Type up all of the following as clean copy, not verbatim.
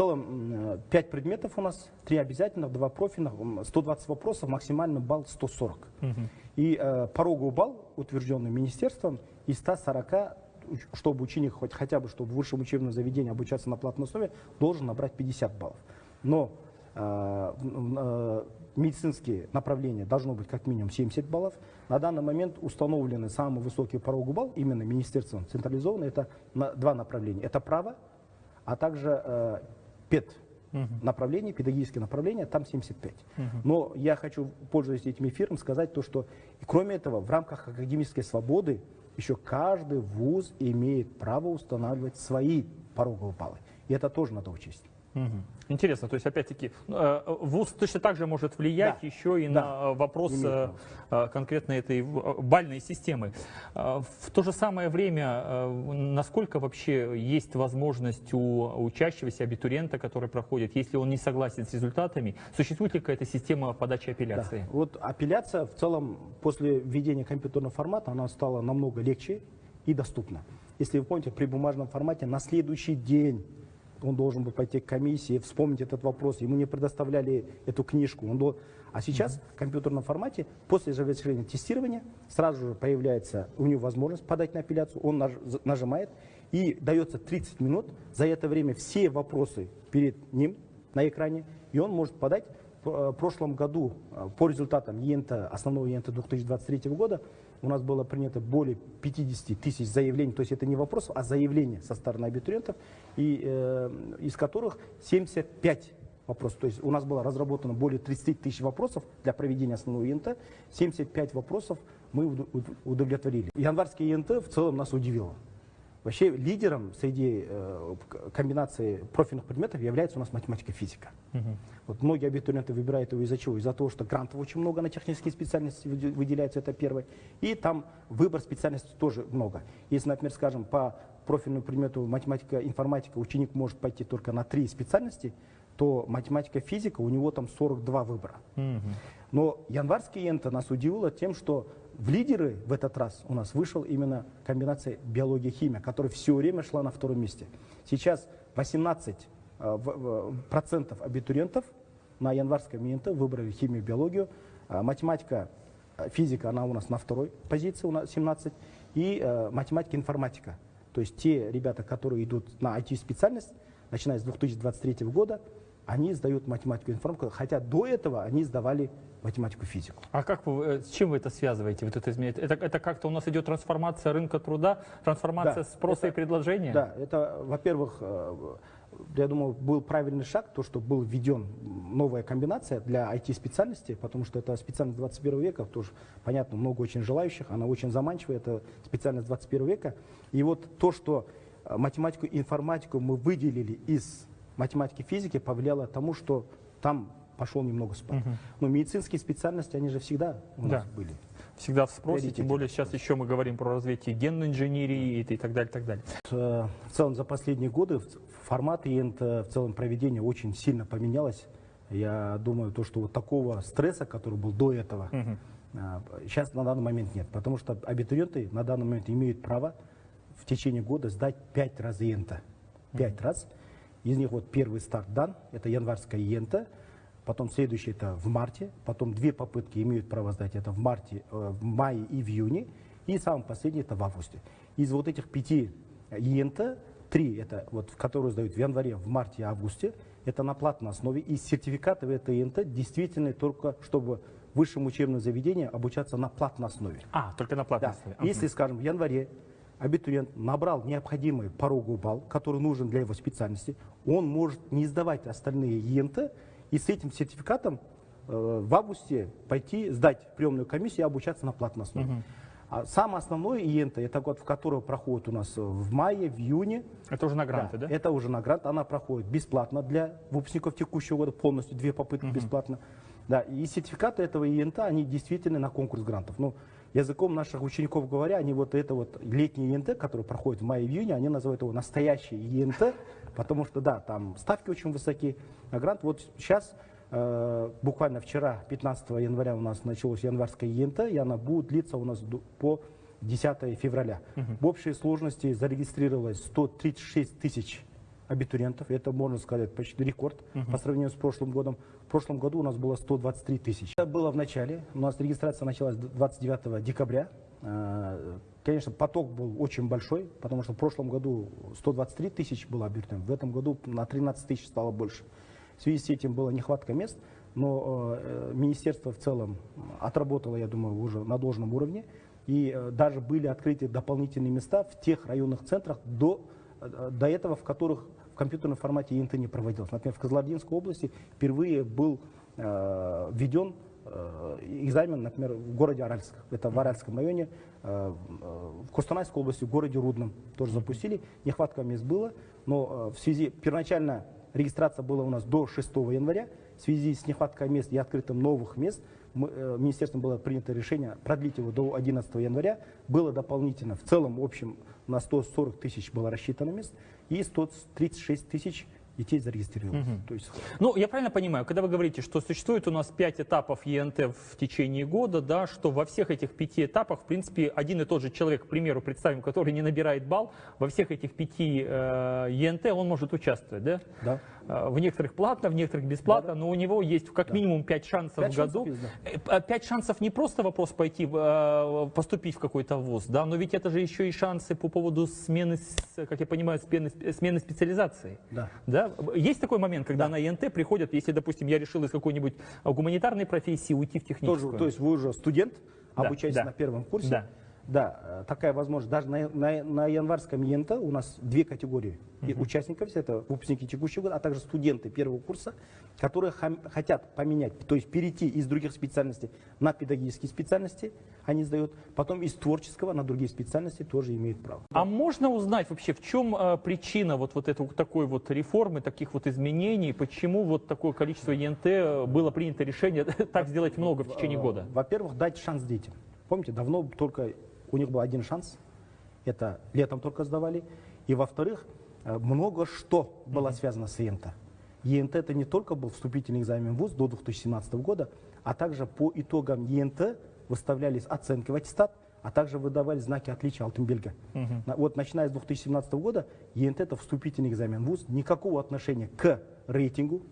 целом 5 предметов у нас, 3 обязательных, 2 профильных, 120 вопросов, максимальный балл 140. И пороговый балл, утвержденный министерством, из 140, чтобы ученик хотя бы, чтобы в высшем учебном заведении обучаться на платной основе, должен набрать 50 баллов. Но медицинские направления должно быть как минимум 70 баллов. На данный момент установлены самый высокий пороговый балл, именно министерством централизованно, это 2 направления. Это право, а также ПЕД. Направление, педагогические направления, там 75. Но я хочу, пользуясь этим эфиром, сказать то, что кроме этого, в рамках академической свободы еще каждый вуз имеет право устанавливать свои пороговые баллы. И это тоже надо учесть. Интересно, то есть опять-таки вуз точно так же может влиять еще и на вопрос конкретно этой бальной системы. В то же самое время, насколько вообще есть возможность у учащегося абитуриента, который проходит, если он не согласен с результатами, существует ли какая-то система подачи апелляции? Вот апелляция в целом после введения компьютерного формата она стала намного легче и доступна. Если вы помните, при бумажном формате на следующий день он должен был пойти к комиссии, вспомнить этот вопрос, ему не предоставляли эту книжку. А сейчас в компьютерном формате, после завершения тестирования, сразу же появляется у него возможность подать на апелляцию, он нажимает, и дается 30 минут, за это время все вопросы перед ним на экране, и он может подать. В прошлом году по результатам основного ЕНТ 2023 года у нас было принято более 50 тысяч заявлений, то есть это не вопрос, а заявления со стороны абитуриентов, и из которых 75 вопросов. То есть у нас было разработано более 30 тысяч вопросов для проведения основного ЕНТ, 75 вопросов мы удовлетворили. Январский ЕНТ в целом нас удивило. Вообще лидером среди комбинации профильных предметов является у нас математика и физика. Вот многие абитуриенты выбирают его из-за чего? Из-за того, что грантов очень много на технические специальности выделяется, это первое. И там выбор специальностей тоже много. Если, например, скажем, по профильному предмету математика, информатика ученик может пойти только на 3 специальности, то математика, физика, у него там 42 выбора. Но январский ЕНТ нас удивило тем, что в лидеры в этот раз у нас вышел именно комбинация биология-химия, которая все время шла на 2-м месте. Сейчас 18% абитуриентов на январском ЕНТ выбрали химию, биологию. Математика, физика, она у нас на 2-й позиции, у нас 17%. И математика, информатика. То есть те ребята, которые идут на IT-специальность, начиная с 2023 года, они сдают математику и информатику, хотя до этого они сдавали математику и физику. А как с чем вы это связываете? Вот это изменение? Это как-то у нас идет трансформация рынка труда, трансформация спроса и предложения? Да, это, во-первых, я думаю, был правильный шаг, то, что был введен новая комбинация для IT-специальности, потому что это специальность 21 века, тоже, понятно, много очень желающих, она очень заманчивая, это специальность 21 века. И вот то, что математику и информатику мы выделили из математики и физики, повлияло тому, что там пошел немного спад. Но медицинские специальности, они же всегда у нас были. Всегда в спросе, тем более сейчас еще мы говорим про развитие генной инженерии и так далее, так далее. В целом за последние годы формат ЕНТ, в целом проведение очень сильно поменялось. Я думаю, то, что вот такого стресса, который был до этого, сейчас на данный момент нет. Потому что абитуриенты на данный момент имеют право в течение года сдать 5 раз ЕНТ. 5 раз. Из них вот первый старт дан, это январская ЕНТ. Потом следующий это в марте, потом 2 попытки имеют право сдать, это в марте, в мае и в июне, и самый последний это в августе. Из вот этих 5 ЕНТ, 3 это вот, которые сдают в январе, в марте и августе, это на платной основе, и сертификаты в этой ЕНТ действительно только, чтобы в высшем учебном заведении обучаться на платной основе. Только на платной основе. Если, скажем, в январе абитуриент набрал необходимый пороговый балл, который нужен для его специальности, он может не сдавать остальные ЕНТ, и с этим сертификатом в августе пойти сдать приемную комиссию и обучаться на платной основе. А самое основное ЕНТ, это год, в который проходит у нас в мае, в июне. Это уже на гранты, да? Это уже на грант, она проходит бесплатно для выпускников текущего года, полностью 2 попытки бесплатно. Да, и сертификаты этого ЕНТ, они действительно на конкурс грантов. Ну, языком наших учеников говоря, они вот это вот летний ЕНТ, который проходит в мае и в июне, они называют его настоящий ЕНТ, потому что, да, там ставки очень высокие на грант. Вот сейчас, буквально вчера, 15 января у нас началось январское ЕНТ, и она будет длиться у нас по 10 февраля. В общей сложности зарегистрировалось 136 тысяч абитуриентов. Это, можно сказать, почти рекорд по сравнению с прошлым годом. В прошлом году у нас было 123 тысячи. Это было в начале. У нас регистрация началась 29 декабря. Конечно, поток был очень большой, потому что в прошлом году 123 тысячи было абитуриентов. В этом году на 13 тысяч стало больше. В связи с этим была нехватка мест, но министерство в целом отработало, я думаю, уже на должном уровне. И даже были открыты дополнительные места в тех районных центрах до этого, в которых в компьютерном формате ЕНТ не проводилось. Например, в Кызылординской области впервые был введен экзамен, например, в городе Аральск. Это в Аральском районе. В Костанайской области, в городе Рудном тоже запустили. Нехватка мест было, но в связи, первоначально регистрация была у нас до 6 января. В связи с нехваткой мест и открытием новых мест министерством было принято решение продлить его до 11 января. Было дополнительно, в целом, в общем, на 140 тысяч было рассчитано мест и 136 тысяч детей зарегистрировалось. То есть... Ну, я правильно понимаю, когда вы говорите, что существует у нас 5 этапов ЕНТ в течение года, да, что во всех этих 5 этапах, в принципе, один и тот же человек, к примеру, представим, который не набирает балл, во всех этих 5 ЕНТ он может участвовать, да? Да. В некоторых платно, в некоторых бесплатно, да. Но у него есть как минимум 5 шансов 5 в году. шансов есть, да. 5 шансов не просто вопрос пойти, поступить в какой-то вуз, да, но ведь это же еще и шансы по поводу смены, как я понимаю, смены специализации. Да. Да? Есть такой момент, когда на ЕНТ приходят, если, допустим, я решил из какой-нибудь гуманитарной профессии уйти в техническую. Тоже, то есть вы уже студент, обучаетесь на первом курсе. Да. Да, такая возможность. Даже на январском ЕНТ у нас 2 категории участников. Это выпускники текущего года, а также студенты первого курса, которые хотят поменять, то есть перейти из других специальностей на педагогические специальности, они сдают, потом из творческого на другие специальности тоже имеют право. А можно узнать вообще, в чем причина вот этой такой вот реформы, таких вот изменений, почему вот такое количество ЕНТ было принято решение так сделать много в течение года? Во-первых, дать шанс детям. Помните, давно только у них был один шанс, это летом только сдавали. И во-вторых, много что было связано с ЕНТ. ЕНТ это не только был вступительный экзамен в ВУЗ до 2017 года, а также по итогам ЕНТ выставлялись оценки в аттестат, а также выдавали знаки отличия Алтын белгі. Вот начиная с 2017 года ЕНТ это вступительный экзамен в ВУЗ, никакого отношения к рейтингу,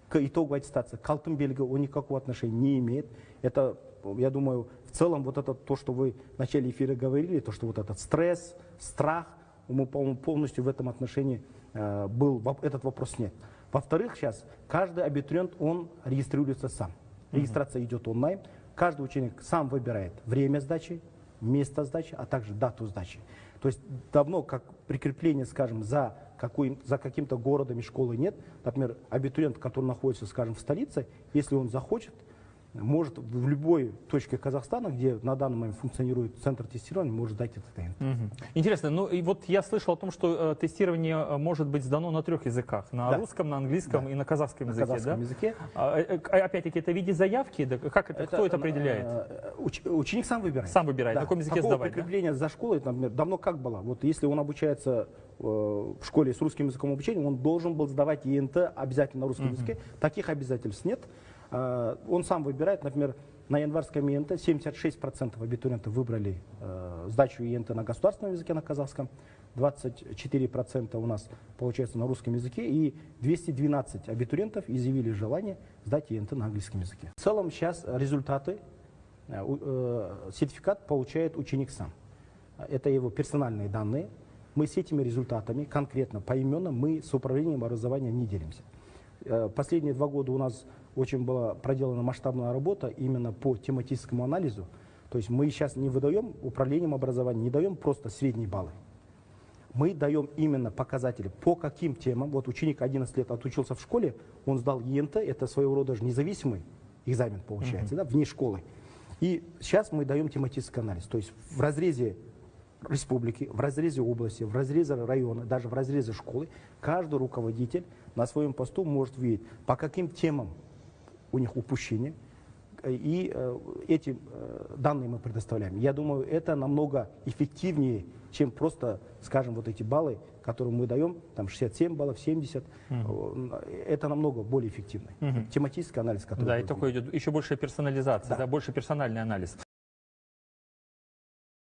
к итогу аттестации, к Алтын белгі он никакого отношения не имеет. Это, я думаю, в целом вот это то, что вы в начале эфира говорили, то, что вот этот стресс, страх, мы, по-моему, полностью в этом отношении был, этот вопрос нет. Во-вторых, сейчас каждый абитуриент, он регистрируется сам. Регистрация идет онлайн, каждый ученик сам выбирает время сдачи, место сдачи, а также дату сдачи. То есть давно как прикрепление, скажем, за каким-то городом и школой нет. Например, абитуриент, который находится, скажем, в столице, если он захочет, может в любой точке Казахстана, где на данный момент функционирует центр тестирования, может дать этот ЕНТ. Интересно, ну и вот я слышал о том, что тестирование может быть сдано на 3 языках, на русском, на английском и на казахском языке. На казахском языке. Опять-таки, это в виде заявки? Да? Кто это определяет? Ученик сам выбирает. Сам выбирает, на каком языке сдавать. Прикрепление за школой, например, давно как было. Вот если он обучается в школе с русским языком обучения, он должен был сдавать ЕНТ обязательно на русском языке. Таких обязательств нет. Он сам выбирает, например, на январском ЕНТ 76% абитуриентов выбрали сдачу ЕНТ на государственном языке, на казахском, 24% у нас получается на русском языке, и 212 абитуриентов изъявили желание сдать ЕНТ на английском языке. В целом сейчас результаты, сертификат получает ученик сам. Это его персональные данные. Мы с этими результатами, конкретно поименно, мы с управлением образования не делимся. Последние 2 года у нас очень была проделана масштабная работа именно по тематическому анализу. То есть мы сейчас не выдаем, управлением образования не даем просто средние баллы. Мы даем именно показатели, по каким темам. Вот ученик 11 лет отучился в школе, он сдал ЕНТ, это своего рода независимый экзамен получается, да, вне школы. И сейчас мы даем тематический анализ. То есть в разрезе республики, в разрезе области, в разрезе района, даже в разрезе школы, каждый руководитель на своем посту может видеть, по каким темам у них упущение, и эти данные мы предоставляем. Я думаю, это намного эффективнее, чем просто, скажем, вот эти баллы, которые мы даем, там 67 баллов, 70, это намного более эффективно. Тематический анализ, который... Да, и такой идет еще большая персонализация, да, больше персональный анализ.